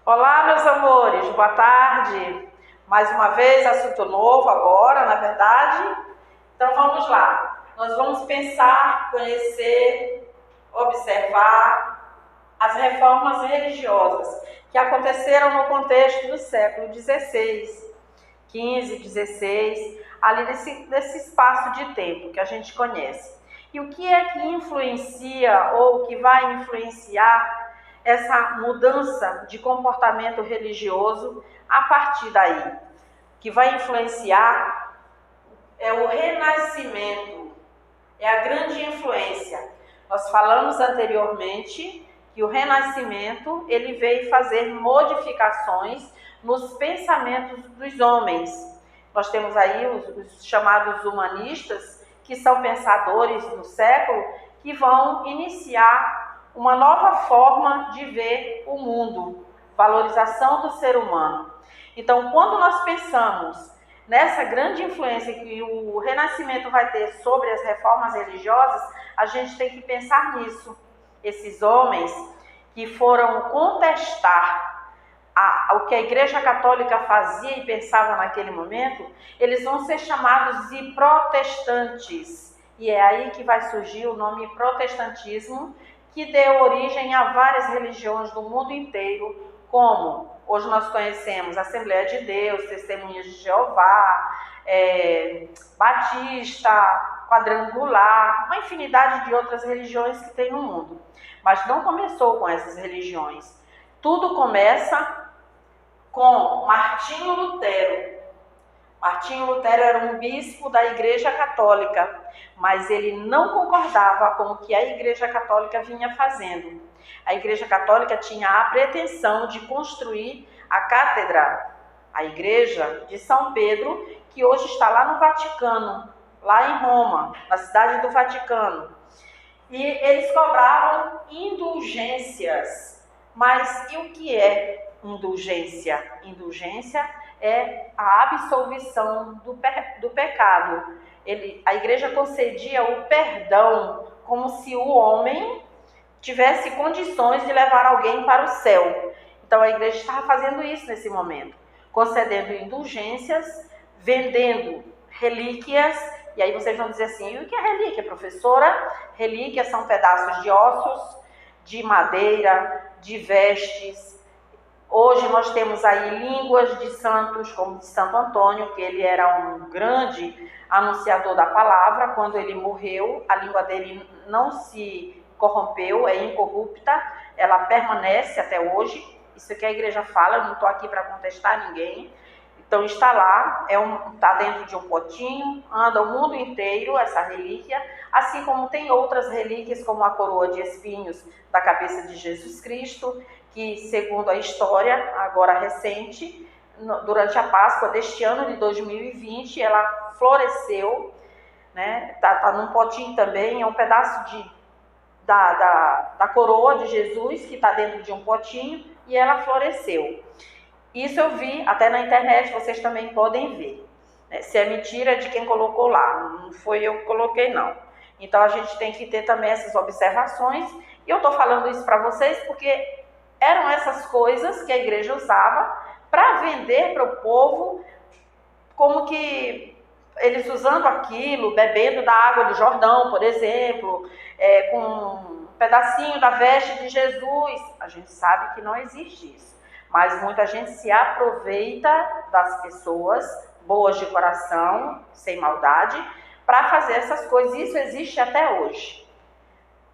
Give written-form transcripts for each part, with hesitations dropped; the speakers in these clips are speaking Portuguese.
Olá, meus amores, boa tarde. Mais uma vez, assunto novo agora, na verdade. Então vamos lá. Nós vamos pensar, conhecer, observar as reformas religiosas que aconteceram no contexto do século XVI, XV, XVI, ali nesse espaço de tempo que a gente conhece. E o que é que influencia ou que vai influenciar essa mudança de comportamento religioso a partir daí? Que vai influenciar é o renascimento, é a grande influência. Nós falamos anteriormente que o renascimento ele veio fazer modificações nos pensamentos dos homens. Nós temos aí os chamados humanistas, que são pensadores do século, que vão iniciar uma nova forma de ver o mundo, valorização do ser humano. Então, quando nós pensamos nessa grande influência que o Renascimento vai ter sobre as reformas religiosas, a gente tem que pensar nisso. Esses homens que foram contestar o que a Igreja Católica fazia e pensava naquele momento, eles vão ser chamados de protestantes. E é aí que vai surgir o nome protestantismo, que deu origem a várias religiões do mundo inteiro, como hoje nós conhecemos Assembleia de Deus, Testemunhas de Jeová, Batista, Quadrangular, uma infinidade de outras religiões que tem no mundo. Mas não começou com essas religiões. Tudo começa com Martinho Lutero. Martinho Lutero era um bispo da Igreja Católica, mas ele não concordava com o que a Igreja Católica vinha fazendo. A Igreja Católica tinha a pretensão de construir a cátedra, a Igreja de São Pedro, que hoje está lá no Vaticano, lá em Roma, na cidade do Vaticano. E eles cobravam indulgências. Mas e o que é indulgência? Indulgência é a absolvição do pecado. A Igreja concedia o perdão como se o homem tivesse condições de levar alguém para o céu. Então a Igreja estava fazendo isso nesse momento, concedendo indulgências, vendendo relíquias. E aí vocês vão dizer assim, e o que é relíquia, professora? Relíquias são pedaços de ossos, de madeira, de vestes. Hoje nós temos aí línguas de santos, como de Santo Antônio, que ele era um grande anunciador da palavra. Quando ele morreu, a língua dele não se corrompeu, é incorrupta, ela permanece até hoje. Isso que a igreja fala, eu não estou aqui para contestar ninguém. Então está lá, está dentro de um potinho, anda o mundo inteiro essa relíquia, assim como tem outras relíquias, como a coroa de espinhos da cabeça de Jesus Cristo, que segundo a história, agora recente, durante a Páscoa deste ano de 2020, ela floresceu, né? Tá num potinho também, é um pedaço da coroa de Jesus, que está dentro de um potinho, e ela floresceu. Isso eu vi até na internet, vocês também podem ver. Se é mentira, é de quem colocou lá, não foi eu que coloquei, não. Então a gente tem que ter também essas observações, e eu estou falando isso para vocês porque eram essas coisas que a igreja usava para vender para o povo, como que eles usando aquilo, bebendo da água do Jordão, por exemplo, com um pedacinho da veste de Jesus. A gente sabe que não existe isso, mas muita gente se aproveita das pessoas boas de coração, sem maldade, para fazer essas coisas. Isso existe até hoje.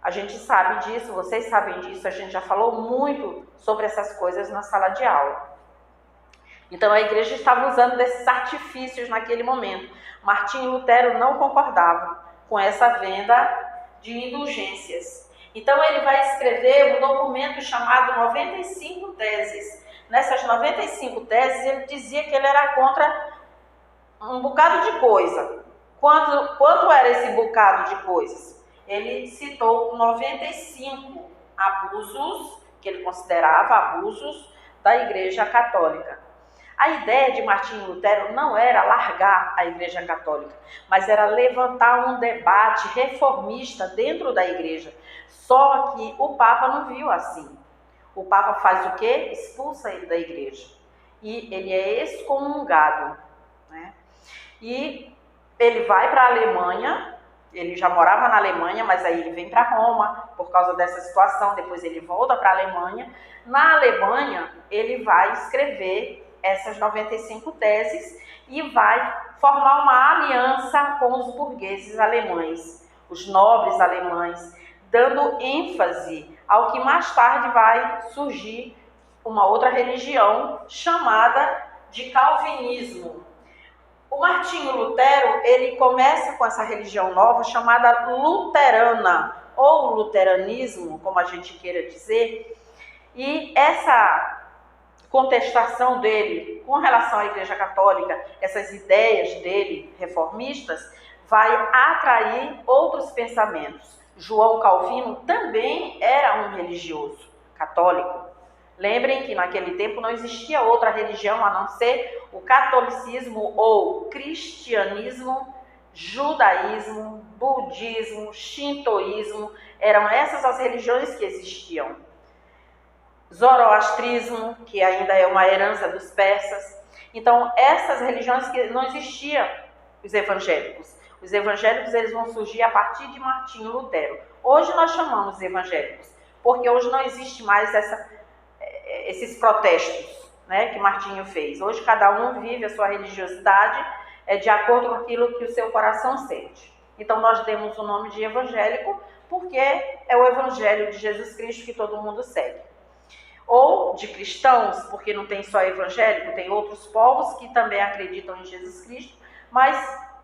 A gente sabe disso, vocês sabem disso, a gente já falou muito sobre essas coisas na sala de aula. Então a igreja estava usando desses artifícios naquele momento. Martinho Lutero não concordava com essa venda de indulgências. Então ele vai escrever um documento chamado 95 Teses. Nessas 95 teses ele dizia que ele era contra um bocado de coisa. Quanto era esse bocado de coisas? Ele citou 95 abusos, que ele considerava abusos da Igreja Católica. A ideia de Martinho Lutero não era largar a Igreja Católica, mas era levantar um debate reformista dentro da Igreja. Só que o Papa não viu assim. o Papa faz o quê? Expulsa ele da igreja. E ele é excomungado, né? E ele vai para a Alemanha, ele já morava na Alemanha, mas aí ele vem para Roma por causa dessa situação, depois ele volta para a Alemanha. Na Alemanha, ele vai escrever essas 95 teses e vai formar uma aliança com os burgueses alemães, os nobres alemães, dando ênfase ao que mais tarde vai surgir uma outra religião chamada de calvinismo. O Martinho Lutero, ele começa com essa religião nova chamada luterana, ou luteranismo, como a gente queira dizer, e essa contestação dele com relação à Igreja Católica, essas ideias dele reformistas, vai atrair outros pensamentos. João Calvino também era um religioso católico. Lembrem que naquele tempo não existia outra religião a não ser o catolicismo ou cristianismo, judaísmo, budismo, shintoísmo. Eram essas as religiões que existiam. Zoroastrismo, que ainda é uma herança dos persas. Então, essas religiões que não existiam, os evangélicos. Os evangélicos eles vão surgir a partir de Martinho Lutero. Hoje nós chamamos de evangélicos, porque hoje não existe mais esses protestos, né, que Martinho fez. Hoje cada um vive a sua religiosidade de acordo com aquilo que o seu coração sente. Então nós demos o nome de evangélico porque é o evangelho de Jesus Cristo que todo mundo segue. Ou de cristãos, porque não tem só evangélico, tem outros povos que também acreditam em Jesus Cristo, mas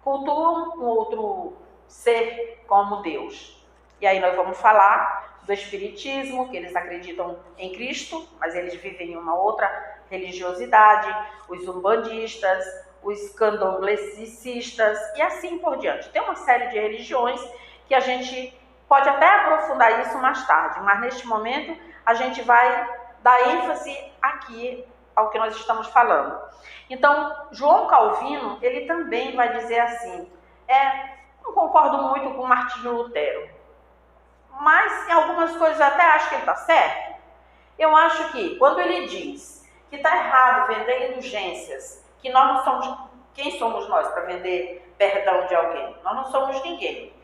cultuam um outro ser como Deus. E aí nós vamos falar do espiritismo, que eles acreditam em Cristo, mas eles vivem em uma outra religiosidade, os umbandistas, os candomblecistas e assim por diante. Tem uma série de religiões que a gente pode até aprofundar isso mais tarde, mas neste momento a gente vai dar ênfase aqui ao que nós estamos falando. Então, João Calvino, ele também vai dizer assim, não concordo muito com Martinho Lutero, mas em algumas coisas eu até acho que ele está certo. Eu acho que quando ele diz que está errado vender indulgências, que nós não somos, quem somos nós para vender perdão de alguém? Nós não somos ninguém.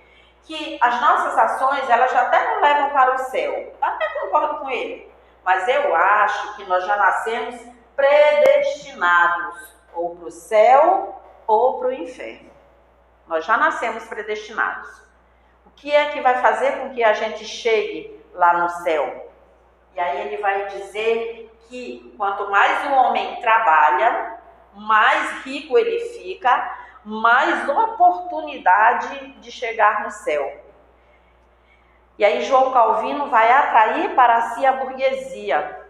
Que as nossas ações, elas já até não levam para o céu. Eu até concordo com ele. Mas eu acho que nós já nascemos predestinados, ou para o céu ou para o inferno. Nós já nascemos predestinados. O que é que vai fazer com que a gente chegue lá no céu? E aí ele vai dizer que quanto mais o homem trabalha, mais rico ele fica, mais oportunidade de chegar no céu. E aí João Calvino vai atrair para si a burguesia.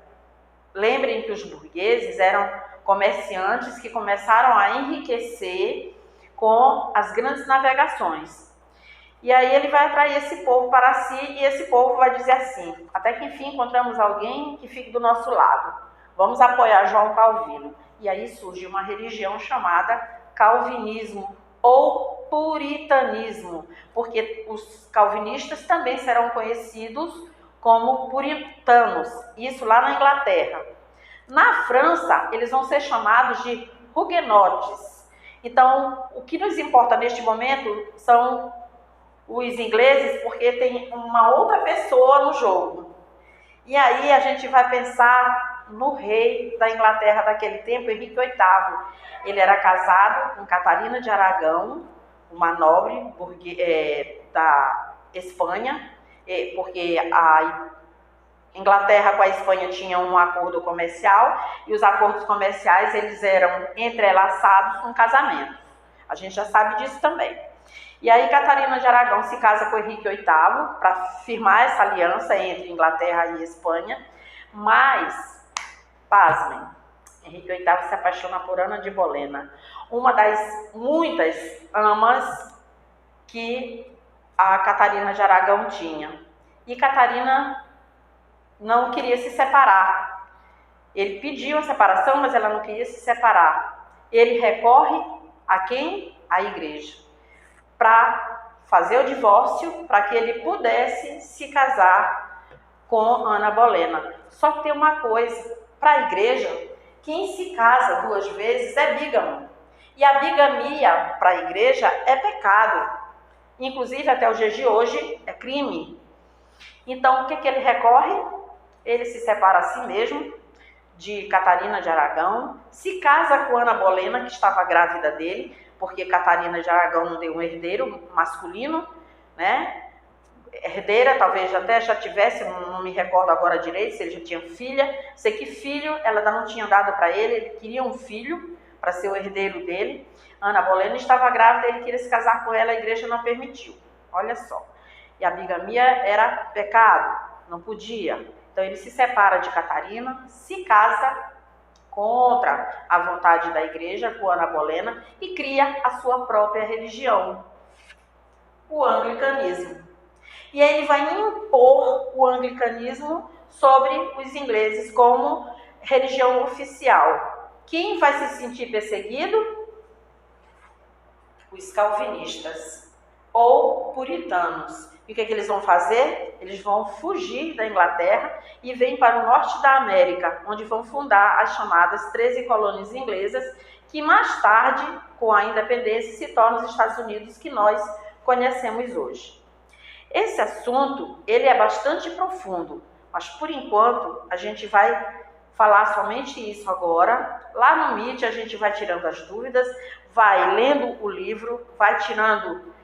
Lembrem que os burgueses eram comerciantes que começaram a enriquecer com as grandes navegações. E aí ele vai atrair esse povo para si e esse povo vai dizer assim, até que enfim encontramos alguém que fique do nosso lado. Vamos apoiar João Calvino. E aí surge uma religião chamada calvinismo ou puritanismo, porque os calvinistas também serão conhecidos como puritanos, isso lá na Inglaterra. Na França, eles vão ser chamados de huguenotes. Então, o que nos importa neste momento são os ingleses, porque tem uma outra pessoa no jogo. E aí a gente vai pensar no rei da Inglaterra daquele tempo, Henrique VIII. Ele era casado com Catarina de Aragão, uma nobre da Espanha, porque a Inglaterra com a Espanha tinha um acordo comercial e os acordos comerciais eles eram entrelaçados com casamentos. A gente já sabe disso também. E aí Catarina de Aragão se casa com Henrique VIII para firmar essa aliança entre Inglaterra e Espanha, mas, pasmem, Henrique VIII se apaixona por Ana de Bolena, uma das muitas amas que a Catarina de Aragão tinha. E Catarina não queria se separar. Ele pediu a separação, mas ela não queria se separar. Ele recorre a quem? À igreja, para fazer o divórcio, para que ele pudesse se casar com Ana Bolena. Só que tem uma coisa, para a igreja, quem se casa 2 vezes é bígamo. E a bigamia para a igreja é pecado. Inclusive, até os dias de hoje, é crime. Então, o que ele recorre? Ele se separa a si mesmo, de Catarina de Aragão, se casa com Ana Bolena, que estava grávida dele, porque Catarina de Aragão não deu um herdeiro masculino, né? Herdeira, talvez até já tivesse, não me recordo agora direito, se ele já tinha filha. Sei que filho ela ainda não tinha dado para ele, ele queria um filho para ser o herdeiro dele. Ana Bolena estava grávida, ele queria se casar com ela, a igreja não permitiu. Olha só. E a bigamia era pecado, não podia. Então ele se separa de Catarina, se casa contra a vontade da igreja com Ana Bolena e cria a sua própria religião, o anglicanismo. E aí ele vai impor o anglicanismo sobre os ingleses como religião oficial. Quem vai se sentir perseguido? Os calvinistas ou puritanos. E o que eles vão fazer? Eles vão fugir da Inglaterra e vêm para o norte da América, onde vão fundar as chamadas 13 colônias inglesas, que mais tarde, com a independência, se tornam os Estados Unidos que nós conhecemos hoje. Esse assunto, ele é bastante profundo, mas por enquanto a gente vai falar somente isso agora. Lá no Meet a gente vai tirando as dúvidas, vai lendo o livro, vai tirando,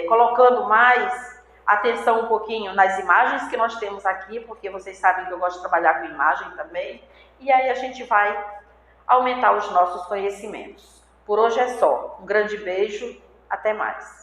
colocando mais atenção um pouquinho nas imagens que nós temos aqui, porque vocês sabem que eu gosto de trabalhar com imagem também, e aí a gente vai aumentar os nossos conhecimentos. Por hoje é só. Um grande beijo, até mais.